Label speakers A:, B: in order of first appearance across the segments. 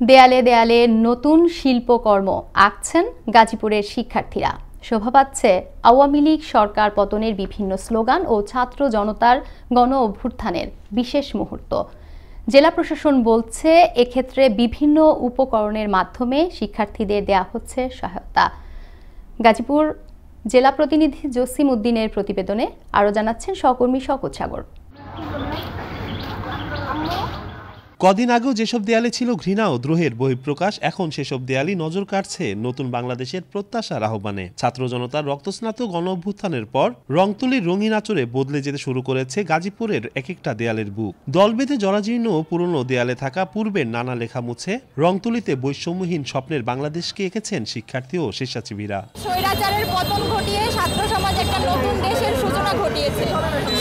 A: দেয়ালে দেয়ালে নতুন শিল্পকর্ম আঁকছেন গাজীপুরের শিক্ষার্থীরা। শোভা পাচ্ছে আওয়ামী লীগ সরকার পতনের বিভিন্ন স্লোগান ও ছাত্র জনতার গণ অভ্যুত্থানের বিশেষ মুহূর্ত। জেলা প্রশাসন বলছে, এক্ষেত্রে বিভিন্ন উপকরণের মাধ্যমে শিক্ষার্থীদের দেয়া হচ্ছে সহায়তা। গাজীপুর জেলা প্রতিনিধি জসিম উদ্দিনের প্রতিবেদনে আরও জানাচ্ছেন সহকর্মী শওকত সাগর।
B: কদিন আগেও যেসব দেয়ালে ছিল ঘৃণা ও দ্রোহের বহিঃপ্রকাশ, এখন সেসব দেয়ালই নজর কাটছে নতুন বাংলাদেশের প্রত্যাশার আহ্বানে। ছাত্র জনতার রক্তস্নাত গণ অভ্যুত্থানের পর রংতুলির রঙিন আঁচড়ে বদলে যেতে শুরু করেছে গাজীপুরের এক একটা দেয়ালের বুক। দল বেঁধে জরাজীর্ণ ও পুরনো দেয়ালে থাকা পূর্বের নানা লেখা মুছে রংতুলিতে বৈষম্যহীন স্বপ্নের বাংলাদেশকে এঁকেছেন শিক্ষার্থী ও স্বেচ্ছাসেবীরা।
C: স্বৈরাচারের পতন ঘটিয়ে ছাত্র সমাজ একটা নতুন দেশের সূচনা ঘটিয়েছে।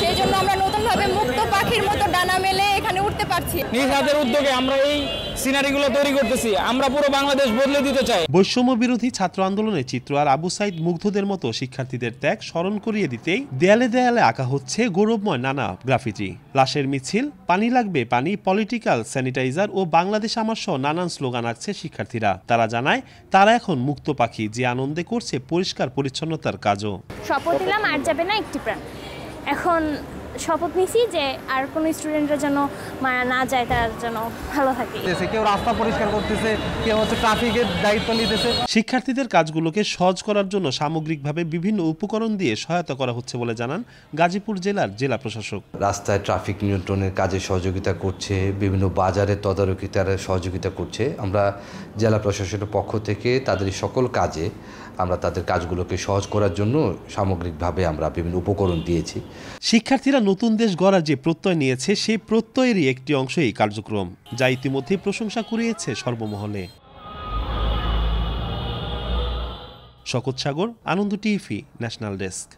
C: সেই জন্য আমরা নতুনভাবে মুক্ত পাখির মতো ডানা মেলে এখানে উঠতে পারছি।
D: নিজ হাতের উদ্যোগে আমরা এই সিনারিগুলো তৈরি করতেছি। আমরা পুরো বাংলাদেশ বদলে দিতে চাই।
B: বৈষম্য বিরোধী ছাত্র আন্দোলনের চিত্র আর আবু সাইদ মুগ্ধদের মতো শিক্ষার্থীদের ত্যাগ স্মরণ করিয়ে দিতেই দেয়ালে দেয়ালে আঁকা হচ্ছে গৌরবময় নানা গ্রাফিটি। লাশের মিছিল, পানি লাগবে পানি, পলিটিক্যাল স্যানিটাইজার ও বাংলাদেশ আমার সহ নানান স্লোগান আঁকছে শিক্ষার্থীরা। তারা জানায়, তারা এখন মুক্ত পাখি, যে আনন্দে করছে পরিষ্কার পরিচ্ছন্নতার কাজও।
E: শপথ নিলাম আর যাবে না একটি প্রাণ। এখন শপথ নিছি যে আর কোনো স্টুডেন্টরা যেন মারা না যায়, তার যেন ভালো থাকে।
F: কেউ রাস্তা পরিষ্কার করতেছে, কেউ ট্রাফিকের দায়িত্ব নিতেছে।
B: শিক্ষার্থীদের কাজগুলোকে সহজ করার জন্য সামগ্রিকভাবে বিভিন্ন উপকরণ দিয়ে সহায়তা করা হচ্ছে বলে জানান গাজীপুর জেলার জেলা প্রশাসক।
G: রাস্তায় ট্রাফিক নিয়ন্ত্রণের কাজে সহযোগিতা করছে, বিভিন্ন বাজারে তদারকিতার সহযোগিতা করছে। আমরা জেলা প্রশাসনের পক্ষ থেকে তাদের সকল কাজে আমরা তাদের কাজগুলোকে সহজ করার জন্য সামগ্রিকভাবে আমরা বিভিন্ন উপকরণ দিয়েছি।
B: শিক্ষার্থীরা নতুন দেশ গড়ার যে প্রত্যয় নিয়েছে, সেই প্রত্যয়েরই একটি অংশ এই কার্যক্রম, যা ইতিমধ্যে প্রশংসা কুড়িয়েছে সর্বমহলে। শওকত সাগর, আনন্দ টিভি, ন্যাশনাল ডেস্ক।